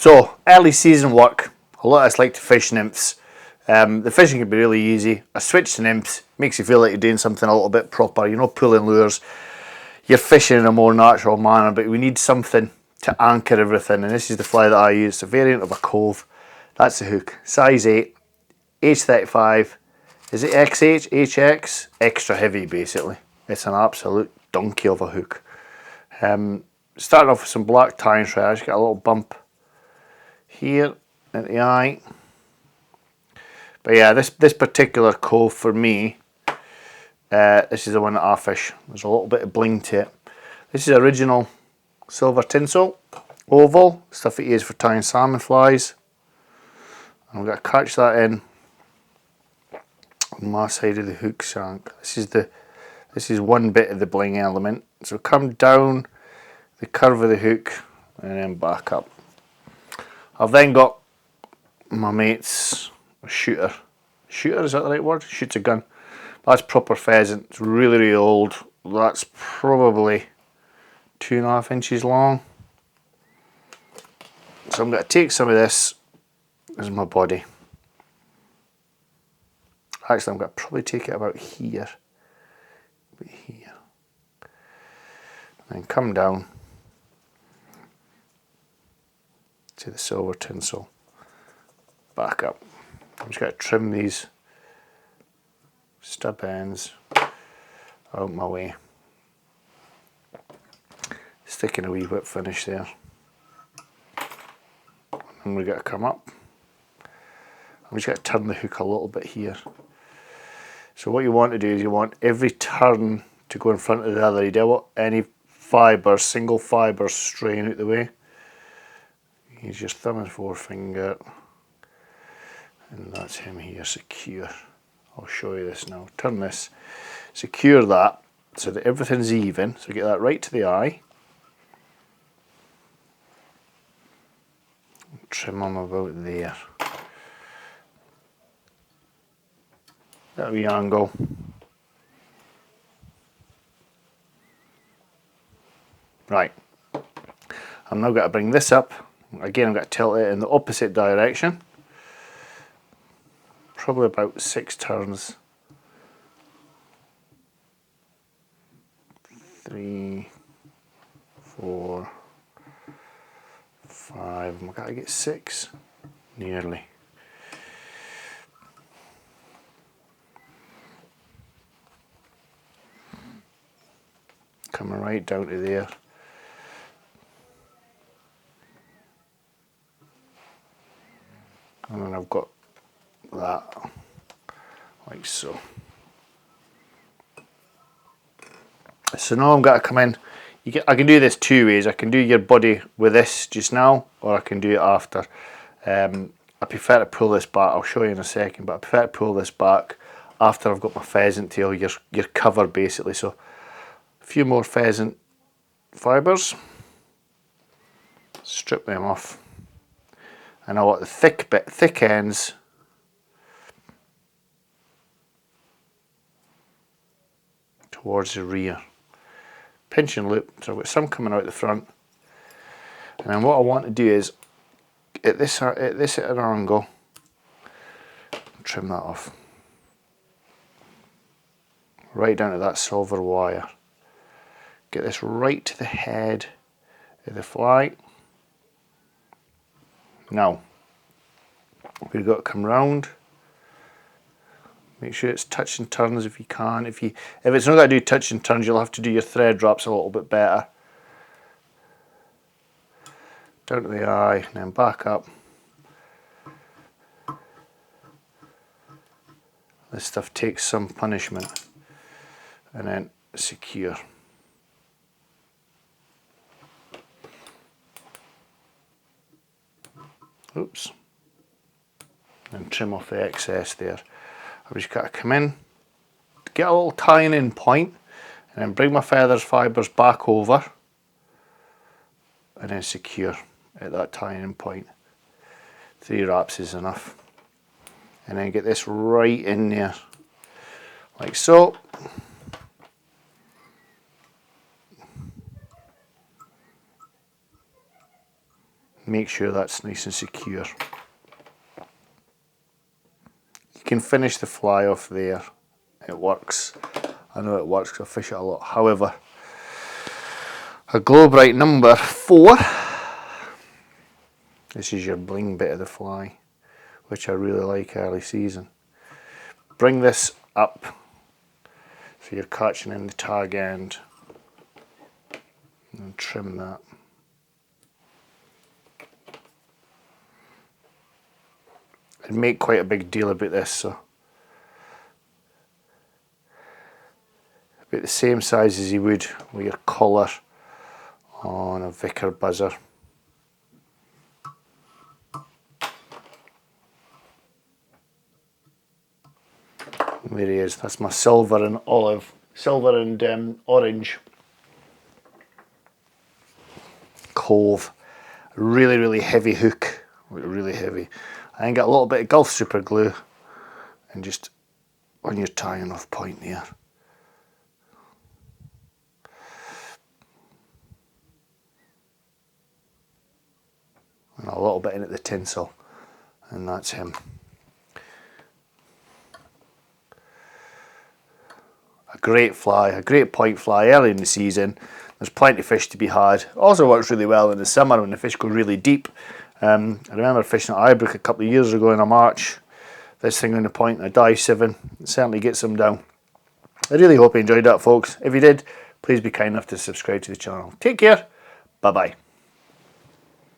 So, early season work. A lot of us like to fish nymphs. The fishing can be really easy. A switch to nymphs makes you feel like you're doing something a little bit proper. You're not pulling lures. You're fishing in a more natural manner, but we need something to anchor everything. And this is the fly that I use. It's a variant of a Cove. That's the hook. Size 8, H35. Is it XH, HX? Extra heavy, basically. It's an absolute donkey of a hook. Starting off with some black tying thread. I just got a little bump here at the eye. But yeah, this particular Cove for me, this is the one that I fish. There's a little bit of bling to it. This is original silver tinsel, oval, stuff that you use for tying salmon flies. I'm going to catch that in on my side of the hook shank. This is one bit of the bling element. So come down the curve of the hook and then back up. I've then got my mate's shooter. Shooter, is that the right word? Shoots a gun. That's proper pheasant. It's really, really old. That's probably 2.5 inches long. So I'm going to take some of this as my body. Actually, I'm going to probably take it about here. Here. And then come down to the silver tinsel. Back up. I'm just going to trim these stub ends out my way. Sticking a wee whip finish there. And we're going to come up. I'm just going to turn the hook a little bit here. So what you want to do is you want every turn to go in front of the other. You don't want any fibres, single fibres straying out the way. Use your thumb and forefinger. And that's him here, secure. I'll show you this now. Turn this, secure that so that everything's even. So get that right to the eye. Trim them about there. That wee angle. Right. I'm now going to bring this up. Again, I'm going to tilt it in the opposite direction. Probably about 6 turns. 3, 4, 5. I've got to get 6. Nearly. Coming right down to there. And then I've got that, like so. So now I'm going to come in. I can do this 2 ways. I can do your body with this just now, or I can do it after. I prefer to pull this back. I'll show you in a second, but I prefer to pull this back after I've got my pheasant tail. You're covered basically. So a few more pheasant fibres. Strip them off. And I want the thick ends towards the rear. Pinch and loop, so I've got some coming out the front. And then what I want to do is, at this at an angle, trim that off. Right down to that silver wire. Get this right to the head of the fly. Now, we've got to come round. Make sure it's touch and turns if you can. If it's not going to do touch and turns, you'll have to do your thread wraps a little bit better. Down to the eye and then back up. This stuff takes some punishment. And then secure. Oops. And trim off the excess there. I've just got to come in, get a little tying in point, and then bring my feathers fibres back over, and then secure at that tying in point. 3 wraps is enough. And then get this right in there, like so. Make sure that's nice and secure. You can finish the fly off there. It works. I know it works because I fish it a lot. However, a glow bright number 4. This is your bling bit of the fly, which I really like early season. Bring this up so you're catching in the tag end and trim that. I'd make quite a big deal about this, so about the same size as you would with your collar on a Vicar buzzer. There he is. That's my silver and orange Cove. Really, really heavy hook. Really heavy. I then get a little bit of Gulf super glue and just on your tying off point there. And a little bit in at the tinsel, and that's him. A great fly, a great point fly early in the season. There's plenty of fish to be had. Also works really well in the summer when the fish go really deep. I remember fishing at Ibrook a couple of years ago in a March. This thing on the point in a dive 7. It certainly gets them down. I really hope you enjoyed that, folks. If you did, please be kind enough to subscribe to the channel. Take care. Bye bye.